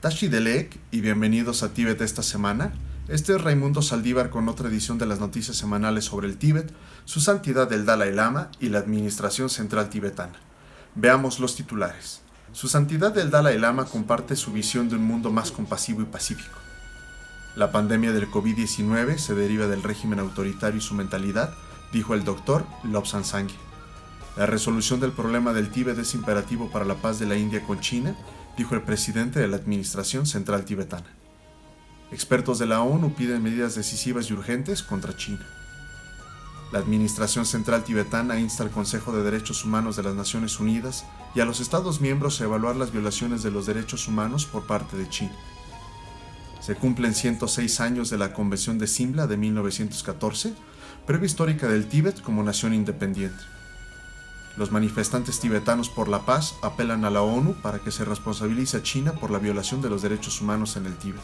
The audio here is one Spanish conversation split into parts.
Tashi Delek y bienvenidos a Tíbet esta semana. Este es Raimundo Saldívar con otra edición de las noticias semanales sobre el Tíbet, su santidad el Dalai Lama y la Administración Central Tibetana. Veamos los titulares. Su santidad el Dalai Lama comparte su visión de un mundo más compasivo y pacífico. La pandemia del COVID-19 se deriva del régimen autoritario y su mentalidad, dijo el doctor Lobsang Sangye. La resolución del problema del Tíbet es imperativo para la paz de la India con China, dijo el presidente de la Administración Central Tibetana. Expertos de la ONU piden medidas decisivas y urgentes contra China. La Administración Central Tibetana insta al Consejo de Derechos Humanos de las Naciones Unidas y a los Estados miembros a evaluar las violaciones de los derechos humanos por parte de China. Se cumplen 106 años de la Convención de Simla de 1914, prueba histórica del Tíbet como nación independiente. Los manifestantes tibetanos por la paz apelan a la ONU para que se responsabilice a China por la violación de los derechos humanos en el Tíbet.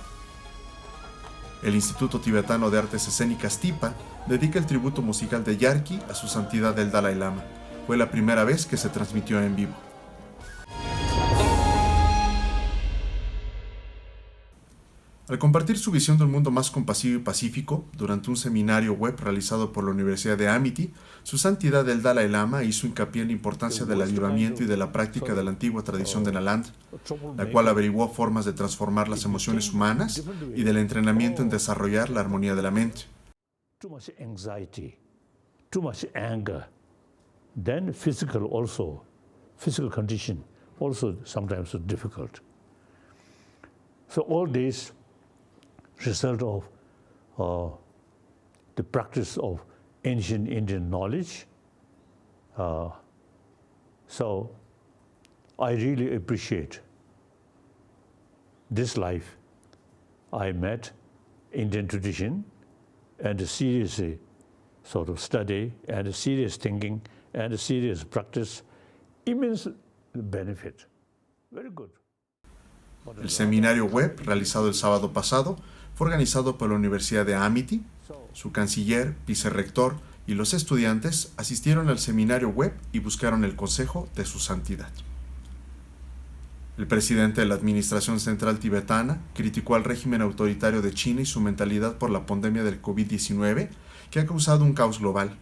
El Instituto Tibetano de Artes Escénicas TIPA dedica el tributo musical de Yarki a su santidad el Dalai Lama. Fue la primera vez que se transmitió en vivo. Al compartir su visión de un mundo más compasivo y pacífico, durante un seminario web realizado por la Universidad de Amity, su santidad el Dalai Lama hizo hincapié en la importancia del avivamiento y de la práctica de la antigua tradición de Nalanda, la cual averiguó formas de transformar las emociones humanas y del entrenamiento en desarrollar la armonía de la mente. Too much anxiety, too much anger, then physical condition also sometimes difficult. So all this result of the practice of ancient Indian knowledge. So I really appreciate this life. I met Indian tradition and a serious sort of study and a serious thinking and a serious practice, immense benefit. Very good. El seminario web, realizado el sábado pasado, fue organizado por la Universidad de Amity. Su canciller, vicerrector y los estudiantes asistieron al seminario web y buscaron el consejo de su santidad. El presidente de la Administración Central Tibetana criticó al régimen autoritario de China y su mentalidad por la pandemia del COVID-19, que ha causado un caos global.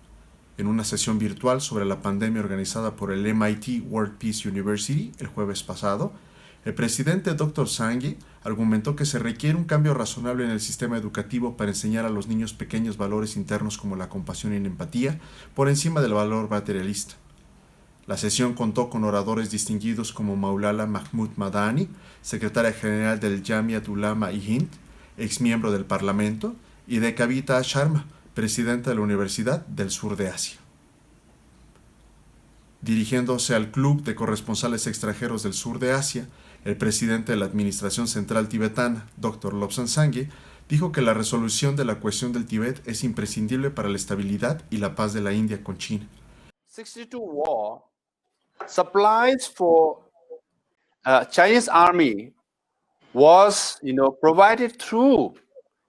En una sesión virtual sobre la pandemia organizada por el MIT World Peace University el jueves pasado, el presidente Dr. Sangye argumentó que se requiere un cambio razonable en el sistema educativo para enseñar a los niños pequeños valores internos como la compasión y la empatía por encima del valor materialista. La sesión contó con oradores distinguidos como Maulana Mahmud Madani, secretaria general del Jamiat Ulama y Hind, exmiembro del Parlamento, y de Kavita Sharma, presidenta de la Universidad del Sur de Asia. Dirigiéndose al Club de Corresponsales Extranjeros del Sur de Asia, el presidente de la Administración Central Tibetana, Dr. Lobsang Sangye, dijo que la resolución de la cuestión del Tíbet es imprescindible para la estabilidad y la paz de la India con China. 62 war supplies for Chinese army was provided through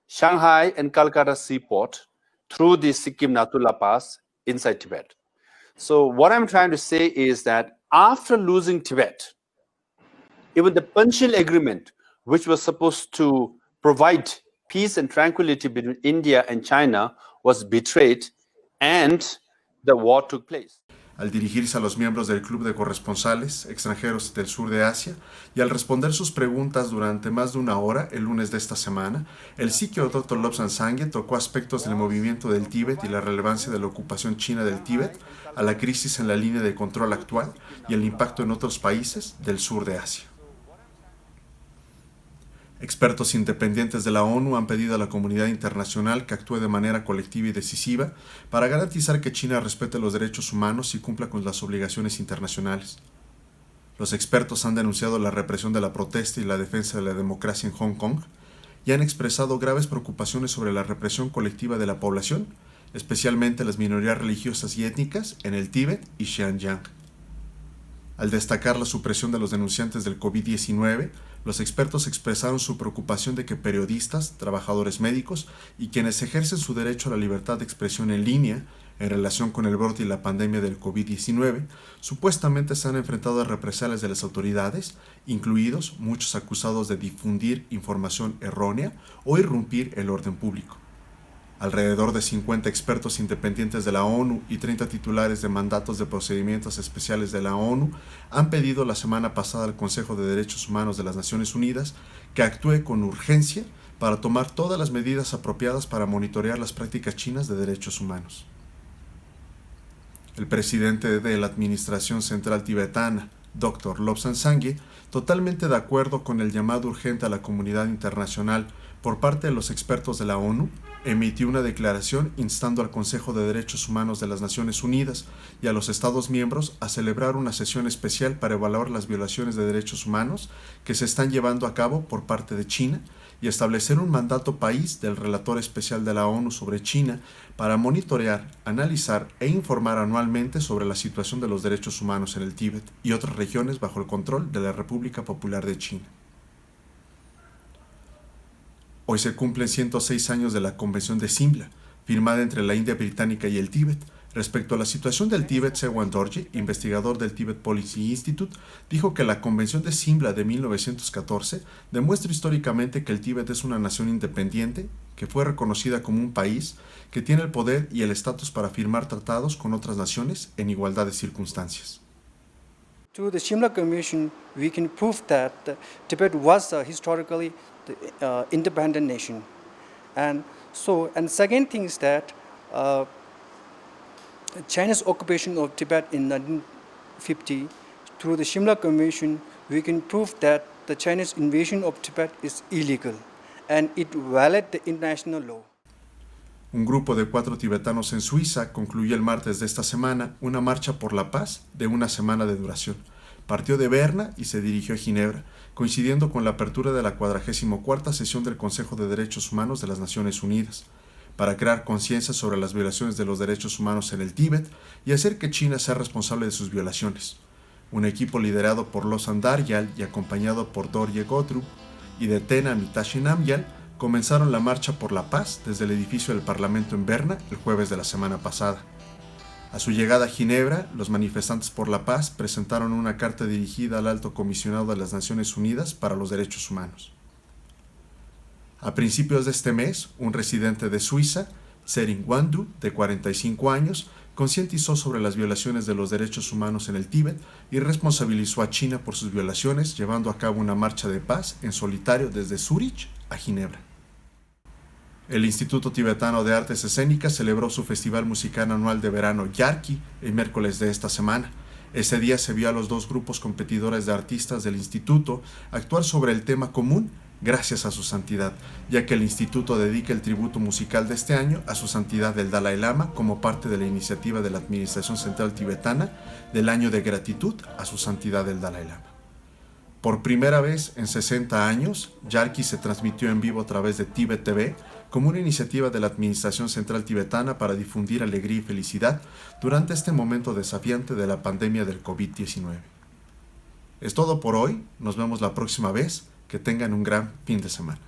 Shanghai and Calcutta seaport through the Sikkim Natula Pass inside Tibet. So what I'm trying to say is that after losing Tibet, even the Panchil Agreement, which was supposed to provide peace and tranquility between India and China, was betrayed and the war took place. Al dirigirse a los miembros del Club de Corresponsales Extranjeros del Sur de Asia y al responder sus preguntas durante más de una hora el lunes de esta semana, el sikio Dr. Lobsang Sangye tocó aspectos del movimiento del Tíbet y la relevancia de la ocupación china del Tíbet a la crisis en la línea de control actual y el impacto en otros países del sur de Asia. Expertos independientes de la ONU han pedido a la comunidad internacional que actúe de manera colectiva y decisiva para garantizar que China respete los derechos humanos y cumpla con las obligaciones internacionales. Los expertos han denunciado la represión de la protesta y la defensa de la democracia en Hong Kong y han expresado graves preocupaciones sobre la represión colectiva de la población, especialmente las minorías religiosas y étnicas en el Tíbet y Xinjiang. Al destacar la supresión de los denunciantes del COVID-19, los expertos expresaron su preocupación de que periodistas, trabajadores médicos y quienes ejercen su derecho a la libertad de expresión en línea en relación con el brote y la pandemia del COVID-19, supuestamente se han enfrentado a represalias de las autoridades, incluidos muchos acusados de difundir información errónea o irrumpir el orden público. Alrededor de 50 expertos independientes de la ONU y 30 titulares de mandatos de procedimientos especiales de la ONU han pedido la semana pasada al Consejo de Derechos Humanos de las Naciones Unidas que actúe con urgencia para tomar todas las medidas apropiadas para monitorear las prácticas chinas de derechos humanos. El presidente de la Administración Central Tibetana, Dr. Lobsang Sangye, totalmente de acuerdo con el llamado urgente a la comunidad internacional por parte de los expertos de la ONU, emitió una declaración instando al Consejo de Derechos Humanos de las Naciones Unidas y a los Estados miembros a celebrar una sesión especial para evaluar las violaciones de derechos humanos que se están llevando a cabo por parte de China y establecer un mandato país del relator especial de la ONU sobre China para monitorear, analizar e informar anualmente sobre la situación de los derechos humanos en el Tíbet y otras regiones bajo el control de la República Popular de China. Hoy se cumplen 106 años de la Convención de Simla, firmada entre la India británica y el Tíbet. Respecto a la situación del Tíbet, Sewan Dorje, investigador del Tibet Policy Institute, dijo que la Convención de Simla de 1914 demuestra históricamente que el Tíbet es una nación independiente, que fue reconocida como un país, que tiene el poder y el estatus para firmar tratados con otras naciones en igualdad de circunstancias. Through the Shimla Convention, we can prove that Tibet was historically the independent nation, and second thing is that China's occupation of Tibet in 1950, through the Shimla Convention, we can prove that the Chinese invasion of Tibet is illegal and it violates the international law. Un grupo de 4 tibetanos en Suiza concluyó el martes de esta semana una marcha por la paz de una semana de duración. Partió de Berna y se dirigió a Ginebra, coincidiendo con la apertura de la 44ª sesión del Consejo de Derechos Humanos de las Naciones Unidas, para crear conciencia sobre las violaciones de los derechos humanos en el Tíbet y hacer que China sea responsable de sus violaciones. Un equipo liderado por Losang Daryal y acompañado por Dorje Gotrup y de Tena Mitashi Namgyal comenzaron la marcha por la paz desde el edificio del Parlamento en Berna el jueves de la semana pasada. A su llegada a Ginebra, los manifestantes por la paz presentaron una carta dirigida al Alto Comisionado de las Naciones Unidas para los Derechos Humanos. A principios de este mes, un residente de Suiza, Tsering Wandu, de 45 años, concientizó sobre las violaciones de los derechos humanos en el Tíbet y responsabilizó a China por sus violaciones, llevando a cabo una marcha de paz en solitario desde Zúrich a Ginebra. El Instituto Tibetano de Artes Escénicas celebró su festival musical anual de verano Yarki el miércoles de esta semana. Ese día se vio a los 2 grupos competidores de artistas del instituto actuar sobre el tema común gracias a su santidad, ya que el instituto dedica el tributo musical de este año a su santidad el Dalai Lama como parte de la iniciativa de la Administración Central Tibetana del Año de Gratitud a su santidad el Dalai Lama. Por primera vez en 60 años, Yarki se transmitió en vivo a través de Tibet TV como una iniciativa de la Administración Central Tibetana para difundir alegría y felicidad durante este momento desafiante de la pandemia del COVID-19. Es todo por hoy, nos vemos la próxima vez, que tengan un gran fin de semana.